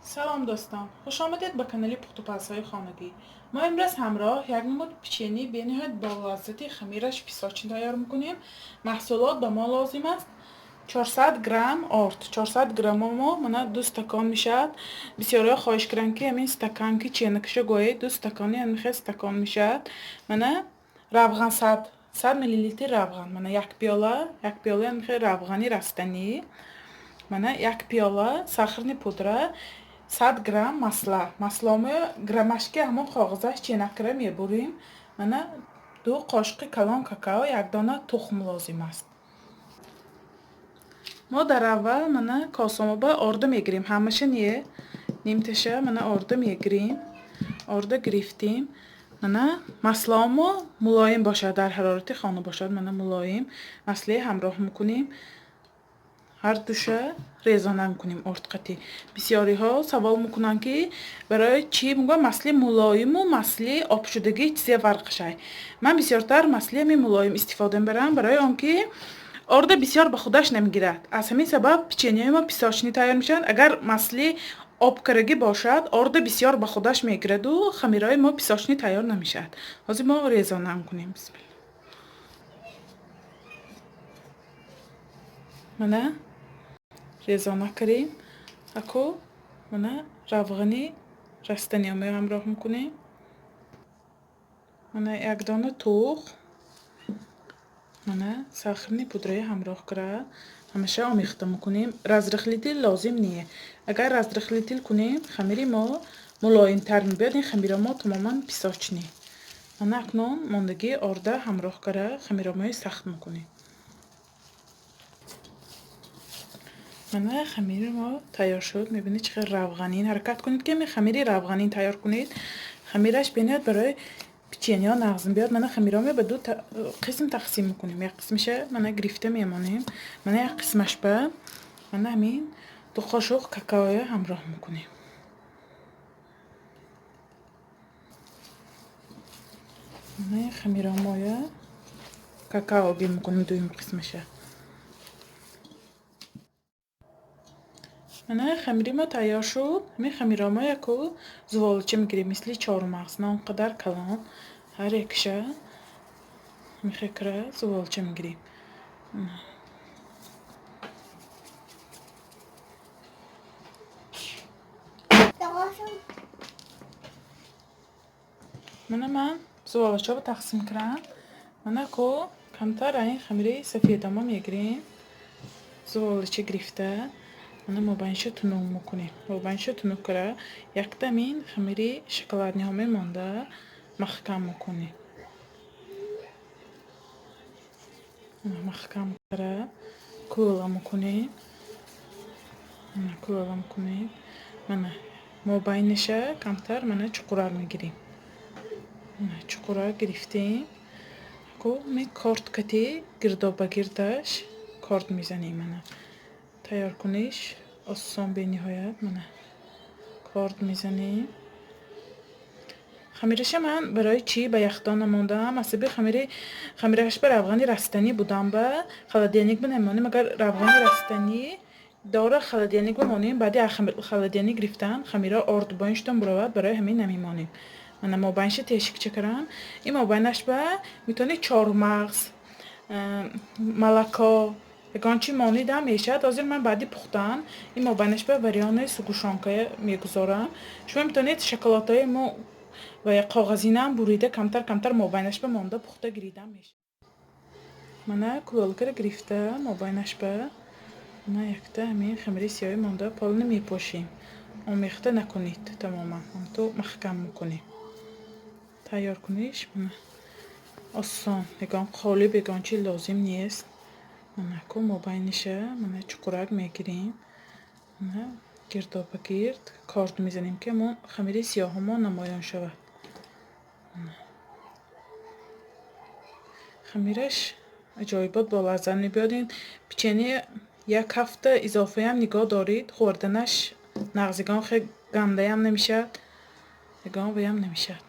سلام دوستان، خوش آمدید به کانال پخت و پزهای خانگی. ما امروز همراه یک نمود پیچنی به نهایت با لذت خمیرش پیساچی تیار میکنیم. محصولات به ما لازم است 400 گرم آرد. 400 گرم ما من 2 استکان میشد. بسیاری خواهش کردن که همین استکان که چینکشه گویی 2 استکانی همین استکان میشد. من روغن 100 میلی لیتر روغن، من یک پیاله همین روغنی رستنی، من یک پیاله сахарный пудра، 100 грамм масломо граммашки ҳамон коғазаш ченакира мебурим. мана 2 қошиқи калон какао, як дона тухм лозим аст. мо дар аввал мана косамоба орда мегирем, ҳамаша не нимташа мана орда мегирем. орда гирифтем. мана масломо мулоим бошад, дар ҳарорати хона бошад. мана мулоим маслие ҳамроҳ мекунем. ҳар душа резона мекунем ордқати. бисёриҳо савол мекунанд ки барои чӣ мегӯям масли мулоиму масли обшудагӣ чизе фарқашай. ман бисёртар масли ҳамин мулоим истифода мебарам, барои он ки орда бисёр ба худаш намегирад. аз ҳамин сабаб печенияи мо песочни тайёр мешаванд. агар масли обкарагӣ бошад, орда бисёр ба худаш мегираду хамирҳои мо песочни тайёр намешавад. ҳозир мо резона мекунем. бисмилла. мана резона кардем. аку мана равғани растаниёмо ҳамроҳ мекунем. мана як дона тухм, мана сахарни пудраи ҳамроҳ кара ҳамаша омехта мекунем. разрихлитил лозим не. агар разрихлитил кунем хамири мо мулоимтар мебиёд. ин хамира мо тамоман песочни. мана акнун мондагии орда ҳамроҳ кара хамиромои сахт мекунем. мана хамири мо тайёр шуд. мебинед чӣ қадр равғанин. ҳаракат кунед ки ҳамин хамири равғанин тайёр кунед. хамираш бинед барои печения нағзм биёд. мана хамиромо ба 2 қисм тақсим мекунем. як қисмаша мана гирифта мемонем. мана як қисмаш ба мана ҳамин 2 қошуқ какаоя ҳамроҳ мекунем. мана хамиромоя какао гӣ мекунем дуюм қисмаша. мана хамири мо тайёр шуд. ҳамин хамиромо яку зуволча мегирем мисли чормағз, на он қадар калон. ҳар якша мехекра зуволча мегирем. мана ман зуволчаро тақсим кардам. мана ку камтар ин хамири сафедамо мегирем. зуволча гирифта мана мобайниша тунук мекунем. мобайниша тунук кара якта мин хамири шоколадниҳо мемонда маҳкам мекунем. маҳкам кара кӯла мекунем. кӯла мекунем. мана мобайниша камтар мана чуқурак мегирем. чуқурак гирифтем. ку ми корткати гирдоба гирдаш корт мезанем. мана тайёр куниш осон бениҳоят. мана корт мезанем. хамираша ман барои чӣ ба яхдон намондам? аз сабаби хамираш ба равғани растанӣ будам. ба холодильник намонем. агар равғани растанӣ дора холодильник бимонем, баъди холодильник гирифтан хамира ордбоништон буравад, барои ҳамин намемонем. мана мобайниша тешикча кардам. ин мобайнаш ба метавонед чормағз, молоко ягон чӣ монидам мешавад. ҳозир ман баъди пухтан ин мобайнаш ба варёнаи сугушонкая мегузорам. шумо метавонед шоколадҳои мо ва коғазинам бурида камтар мобайнаш ба монда пухта гиридам мешавад. мана кӯлалкара гирифта мобайнаш ба мана якта ҳамин хамири сиёҳи монда пол намепошем. омехта накунед, тамоман ҳамто маҳкам мекунем. тайёр куниш мана осон. ягон қолиб ягон чӣ лозим нест. мана ку мобайниша мана чуқурак мегирем. мана гирдоба гирд корт мезанем ки ҳамон хамири сиёҳамо намоён шавад. хамираш аҷоибот болаззат мебиёд. ин печения як ҳафта изофаям нигоҳ дорид. хӯрданаш нағз ягон хел гандаям намешавад. ягон ваям намешавад.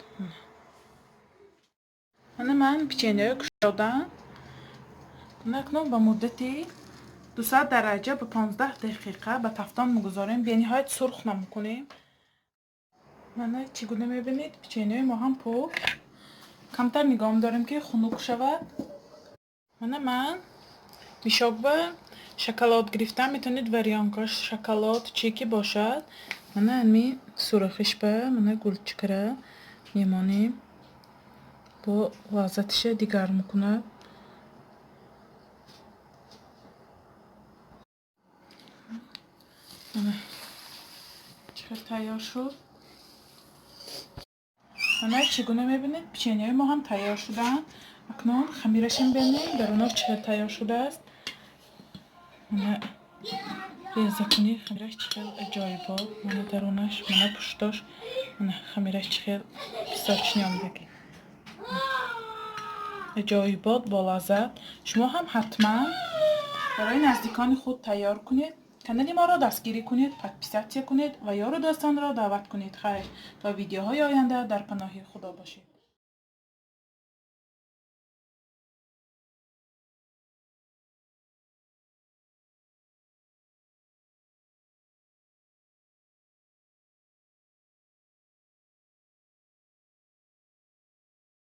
мана ман печениаро кушодам. мана акнун ба муддати 200 درجه به 15 دقیقه به تفتان میگذاریم. به نهایت سرخ نمیکنیم. من چگونه میبینید پیچینه ما هم پخت. کمتر نگاه داریم که خنک شود. من میشاب شکلات گرفتم. میتونید وریانتاش شکلات چیکی باشد. می سرخش به گلچکره میمانیم با لذتش دیگر میکنه. چقدر تیار شد. چگونه میبینید پیچینه ما هم تیار شدن. اکنون خمیرش ببینید درونش چقدر تیار شده است. ریزه کنید خمیرش چقدر عجایبه. درونش پشتش خمیرش چقدر بسیار بگی عجایبات با لذت. شما هم حتما برای نزدیکان خود تیار کنید. کانال ما را دستگیری کنید، پادپیساچیا کنید و یار و دوستان را دعوت کنید. خیر تا ویدیوهای آینده در پناه خدا باشید.